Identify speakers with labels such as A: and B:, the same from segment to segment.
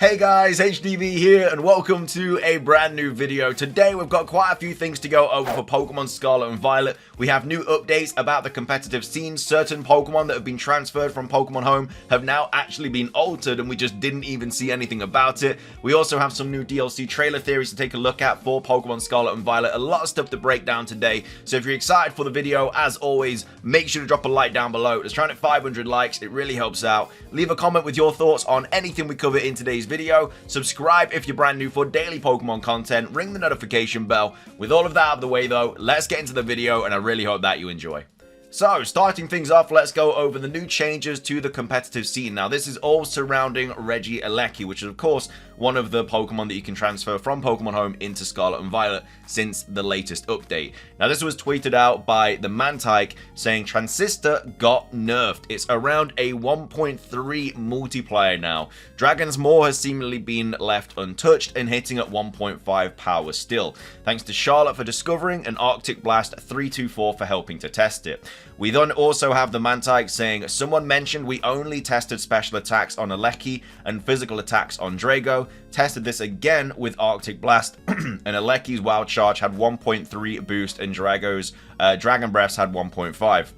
A: Hey guys, HDvee here and welcome to a brand new video. Today we've got quite a few things to go over for Pokemon Scarlet and Violet. We have new updates about the competitive scene. Certain Pokemon that have been transferred from Pokemon Home have now actually been altered and we just didn't even see anything about it. We also have some new DLC trailer theories to take a look at for Pokemon Scarlet and Violet. A lot of stuff to break down today. So if you're excited for the video, as always, make sure to drop a like down below. Let's try and hit 500 likes. It really helps out. Leave a comment with your thoughts on anything we cover in today's video. Subscribe if you're brand new for daily Pokemon content. Ring the notification bell. With all of that out of the way though, let's get into the video and I really hope that you enjoy. So, starting things off, let's go over the new changes to the competitive scene. Now, this is all surrounding Regieleki, which is, of course, one of the Pokemon that you can transfer from Pokemon Home into Scarlet and Violet since the latest update. Now, this was tweeted out by the Mantike saying Transistor got nerfed. It's around a 1.3 multiplier now. Dragon's Maw has seemingly been left untouched and hitting at 1.5 power still. Thanks to Charlotte for discovering and Arctic Blast 324 for helping to test it. We then also have the Mantike saying, someone mentioned we only tested special attacks on Aleki and physical attacks on Drago. Tested this again with Arctic Blast, and Aleki's Wild Charge had 1.3 boost and Drago's Dragon Breaths had 1.5.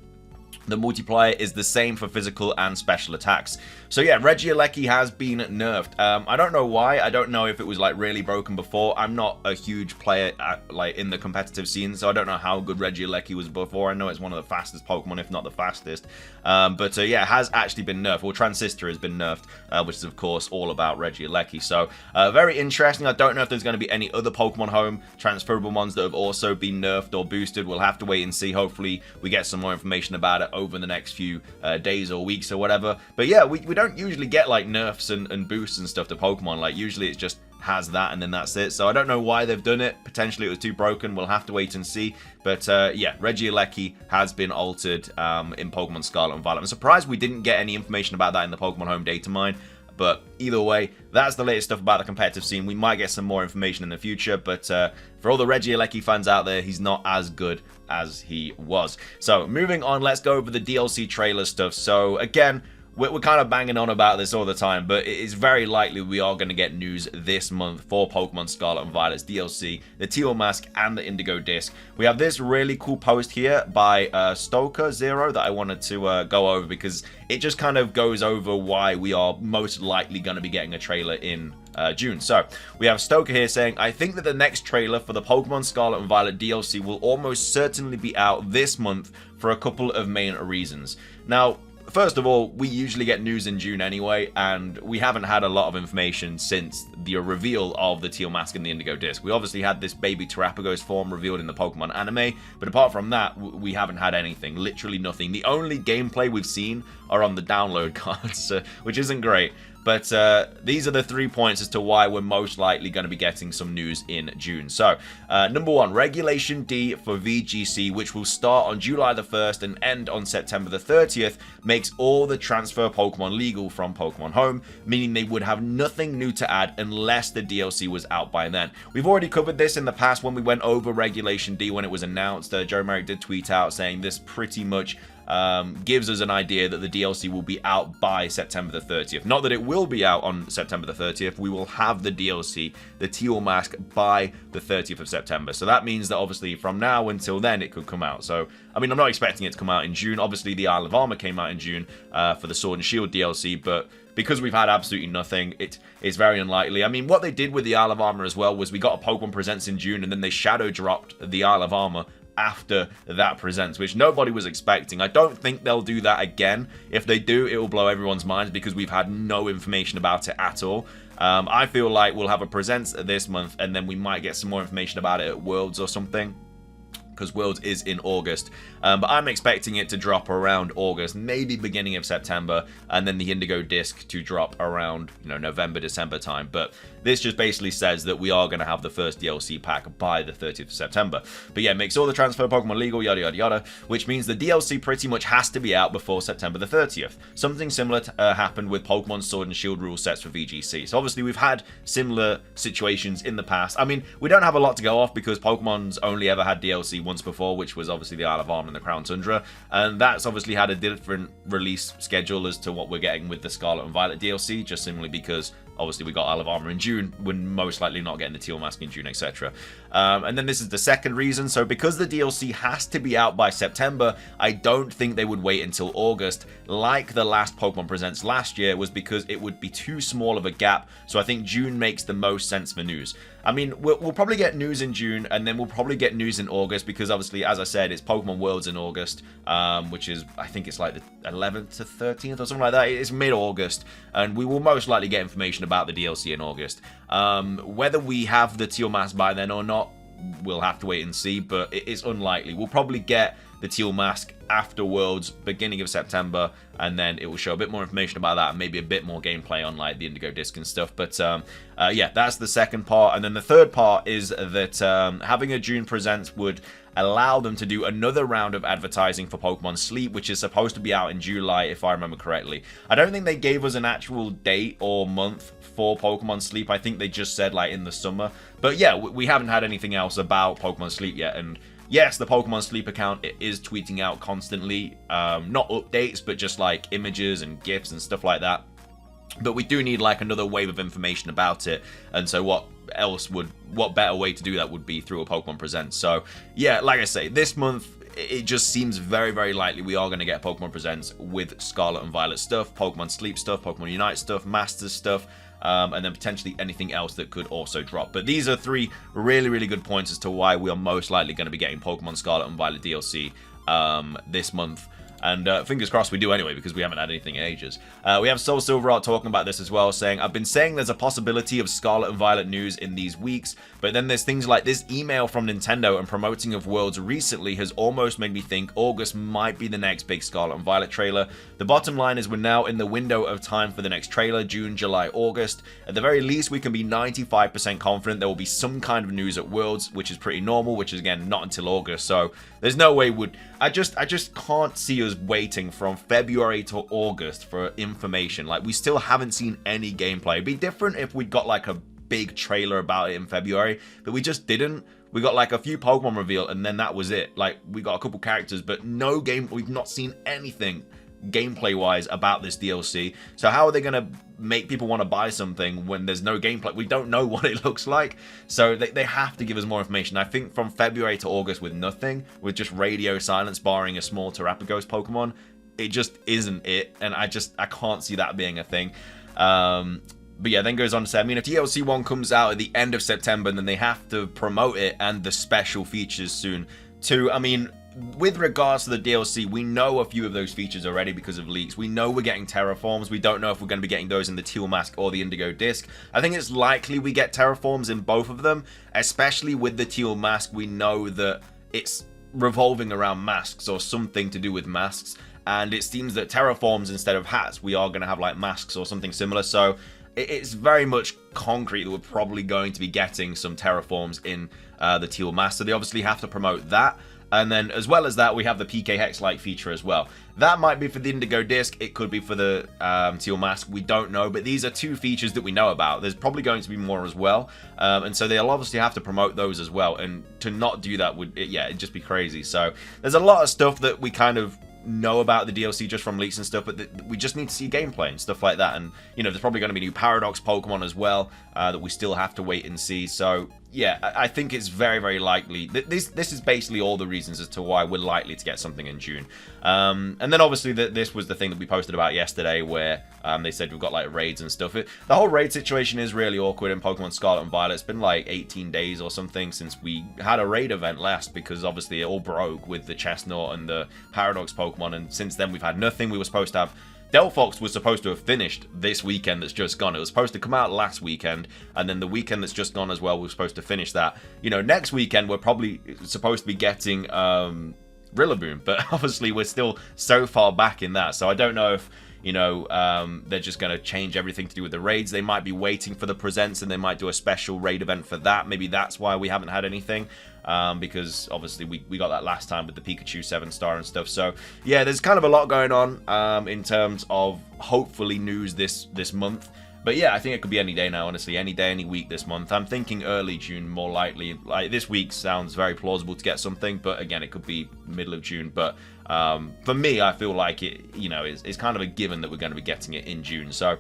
A: The multiplier is the same for physical and special attacks. So yeah, Regieleki has been nerfed. I don't know why. I don't know if it was like really broken before. I'm not a huge player like in the competitive scene, so I don't know how good Regieleki was before. I know it's one of the fastest Pokemon, if not the fastest. But yeah, it has actually been nerfed. Well, Transistor has been nerfed, which is of course all about Regieleki. So very interesting. I don't know if there's going to be any other Pokemon Home transferable ones that have also been nerfed or boosted. We'll have to wait and see. Hopefully we get some more information about it over the next few days or weeks or whatever. But yeah, we don't usually get like nerfs and boosts and stuff to Pokemon. Like usually it's just has that and then that's it. So I don't know why they've done it. Potentially it was too broken. We'll have to wait and see. But yeah, Regieleki has been altered in Pokemon Scarlet and Violet. I'm surprised we didn't get any information about that in the Pokemon Home data mine. But either way, that's the latest stuff about the competitive scene. We might get some more information in the future, but for all the Regieleki fans out there, he's not as good as he was. So moving on, let's go over the DLC trailer stuff. So again, we're kind of banging on about this all the time, but it is very likely we are going to get news this month for Pokemon Scarlet and Violet's DLC, the Teal Mask, and the Indigo Disc. We have this really cool post here by Stoker0 that I wanted to go over because it just kind of goes over why we are most likely going to be getting a trailer in June. So we have Stoker here saying, I think that the next trailer for the Pokemon Scarlet and Violet DLC will almost certainly be out this month for a couple of main reasons. Now, first of all, we usually get news in June anyway, and we haven't had a lot of information since the reveal of the Teal Mask and the Indigo Disc. We obviously had this baby Terapagos form revealed in the Pokemon anime, but apart from that, we haven't had anything, literally nothing. The only gameplay we've seen are on the download cards, which isn't great. But these are the 3 points as to why we're most likely going to be getting some news in June. So, number 1, Regulation D for VGC, which will start on July the 1st and end on September the 30th, makes all the transfer Pokemon legal from Pokemon Home, meaning they would have nothing new to add unless the DLC was out by then. We've already covered this in the past when we went over Regulation D when it was announced. Joe Merrick did tweet out saying this pretty much gives us an idea that the DLC will be out by September the 30th. Not that it will be out on September the 30th. We will have the DLC, the Teal Mask, by the 30th of September. So that means that obviously from now until then it could come out. So, I mean, I'm not expecting it to come out in June. Obviously, the Isle of Armor came out in June for the Sword and Shield DLC, but because we've had absolutely nothing, it's very unlikely. I mean, what they did with the Isle of Armor as well was we got a Pokemon Presents in June, and then they shadow dropped the Isle of Armor after that presents, which nobody was expecting. I don't think they'll do that again. If they do, it will blow everyone's minds because we've had no information about it at all. I feel like we'll have a presents this month and then we might get some more information about it at Worlds or something, because Worlds is in August. But I'm expecting it to drop around August, maybe beginning of September, and then the Indigo Disc to drop around, you know, November, December time. But this just basically says that we are going to have the first DLC pack by the 30th of September. But yeah, makes all the transfer Pokemon legal, yada yada yada, which means the DLC pretty much has to be out before September the 30th. Something similar happened with Pokemon Sword and Shield rule sets for VGC. So obviously we've had similar situations in the past. I mean, we don't have a lot to go off because Pokemon's only ever had DLC once before, which was obviously the Isle of Armor and the Crown Tundra, and that's obviously had a different release schedule as to what we're getting with the Scarlet and Violet DLC, just simply because obviously we got Isle of Armor in June, we're most likely not getting the Teal mask in June, etc. And then this is the second reason. So because the DLC has to be out by September, I don't think they would wait until August like the last Pokemon Presents last year, was because it would be too small of a gap. So I think June makes the most sense for news. I mean, we'll probably get news in June, and then we'll probably get news in August, because obviously, as I said, it's Pokemon Worlds in August, which is, I think it's like the 11th to 13th or something like that. It's mid-August, and we will most likely get information about the DLC in August. Whether we have the Teal mask by then or not, we'll have to wait and see, but it is unlikely. We'll probably get the Teal mask after Worlds, beginning of September, and then it will show a bit more information about that, and maybe a bit more gameplay on like the Indigo disc and stuff. But yeah, that's the second part. And then the third part is that having a June Presents would allow them to do another round of advertising for Pokemon Sleep, which is supposed to be out in July, if I remember correctly. I don't think they gave us an actual date or month for Pokemon Sleep. I think they just said like in the summer. But yeah, we haven't had anything else about Pokemon Sleep yet. And yes, the Pokemon Sleep account is tweeting out constantly, not updates, but just like images and GIFs and stuff like that. But we do need like another wave of information about it, and so what better way to do that would be through a Pokemon Presents. So yeah, like I say, this month it just seems very, very likely we are going to get Pokemon Presents with Scarlet and Violet stuff, Pokemon Sleep stuff, Pokemon Unite stuff, Masters stuff, and then potentially anything else that could also drop. But these are three really, really good points as to why we are most likely going to be getting Pokemon Scarlet and Violet DLC this month. And fingers crossed we do anyway, because we haven't had anything in ages. We have Soul Silverheart talking about this as well, saying, I've been saying there's a possibility of Scarlet and Violet news in these weeks, but then there's things like this email from Nintendo and promoting of Worlds recently has almost made me think August might be the next big Scarlet and Violet trailer. The bottom line is we're now in the window of time for the next trailer, June, July, August. At the very least, we can be 95% confident there will be some kind of news at Worlds, which is pretty normal, which is again not until August. So there's no way I just can't see us waiting from February to August for information. Like, we still haven't seen any gameplay. It'd be different if we'd got like a big trailer about it in February, but we just didn't. We got like a few Pokemon reveal, and then that was it. Like, we got a couple characters, but no game. We've not seen anything gameplay wise about this DLC. So how are they gonna make people want to buy something when there's no gameplay? We don't know what it looks like, so they have to give us more information. I think from February to August with nothing, with just radio silence barring a small Terrapagos Pokemon, it just isn't it, and I can't see that being a thing. But yeah, then goes on to say, I mean, if DLC 1 comes out at the end of September, then they have to promote it and the special features soon too. I mean, with regards to the DLC, we know a few of those features already because of leaks. We know we're getting Terraforms. We don't know if we're going to be getting those in the Teal mask or the Indigo disc. I think it's likely we get Terraforms in both of them, especially with the Teal mask. We know that it's revolving around masks or something to do with masks, and it seems that Terraforms instead of hats, we are going to have like masks or something similar. So it's very much concrete that we're probably going to be getting some Terraforms in the Teal mask. So they obviously have to promote that. And then, as well as that, we have the PK Hex-like feature as well. That might be for the Indigo disc. It could be for the Teal mask. We don't know. But these are two features that we know about. There's probably going to be more as well. And so they'll obviously have to promote those as well. And to not do that would, it'd just be crazy. So there's a lot of stuff that we kind of know about the DLC just from leaks and stuff, but we just need to see gameplay and stuff like that. And, you know, there's probably going to be new Paradox Pokemon as well that we still have to wait and see. So yeah, I think it's very, very likely. This is basically all the reasons as to why we're likely to get something in June. And then obviously this was the thing that we posted about yesterday, where they said we've got like raids and stuff. The whole raid situation is really awkward in Pokemon Scarlet and Violet. It's been like 18 days or something since we had a raid event last, because obviously it all broke with the Chestnut and the Paradox Pokemon, and since then we've had nothing. We were supposed to have Delphox was supposed to have finished this weekend that's just gone. It was supposed to come out last weekend, and then the weekend that's just gone as well, we're supposed to finish that. You know, next weekend we're probably supposed to be getting Rillaboom, but obviously we're still so far back in that. So I don't know if, you know, they're just going to change everything to do with the raids. They might be waiting for the presents, and they might do a special raid event for that. Maybe that's why we haven't had anything. Because obviously we got that last time with the Pikachu 7-star and stuff. So yeah, there's kind of a lot going on in terms of hopefully news this month. But yeah, I think it could be any day now, honestly. Any day, any week this month. I'm thinking early June, more likely. Like, this week sounds very plausible to get something, but again, it could be middle of June. But for me, I feel like it, you know, it's kind of a given that we're going to be getting it in June. So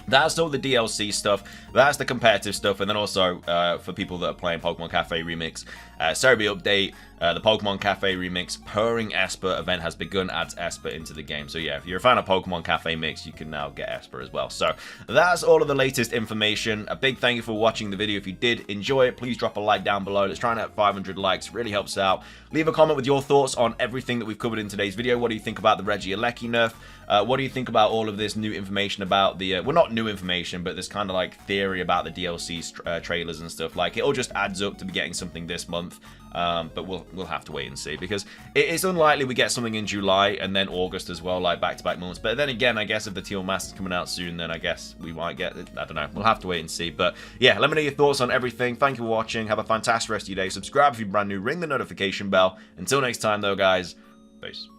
A: That's all the DLC stuff, that's the competitive stuff, and then also for people that are playing Pokemon Cafe Remix, Cerebi update, the Pokemon Cafe Remix Purring Esper event has begun, adds Esper into the game. So yeah, if you're a fan of Pokemon Cafe Mix, you can now get Esper as well. So that's all of the latest information. A big thank you for watching the video. If you did enjoy it, please drop a like down below. Let's try and hit 500 likes, really helps out. Leave a comment with your thoughts on everything that we've covered in today's video. What do you think about the Regieleki nerf? What do you think about all of this new information about the, well, not new information, but this kind of like theory about the DLC trailers and stuff? Like, it all just adds up to be getting something this month, but we'll have to wait and see, because it's unlikely we get something in July and then August as well, like back-to-back months. But then again, I guess if the Teal Mask is coming out soon, then I guess we might get it. I don't know. We'll have to wait and see. But yeah, let me know your thoughts on everything. Thank you for watching. Have a fantastic rest of your day. Subscribe if you're brand new. Ring the notification bell. Until next time, though, guys. Peace.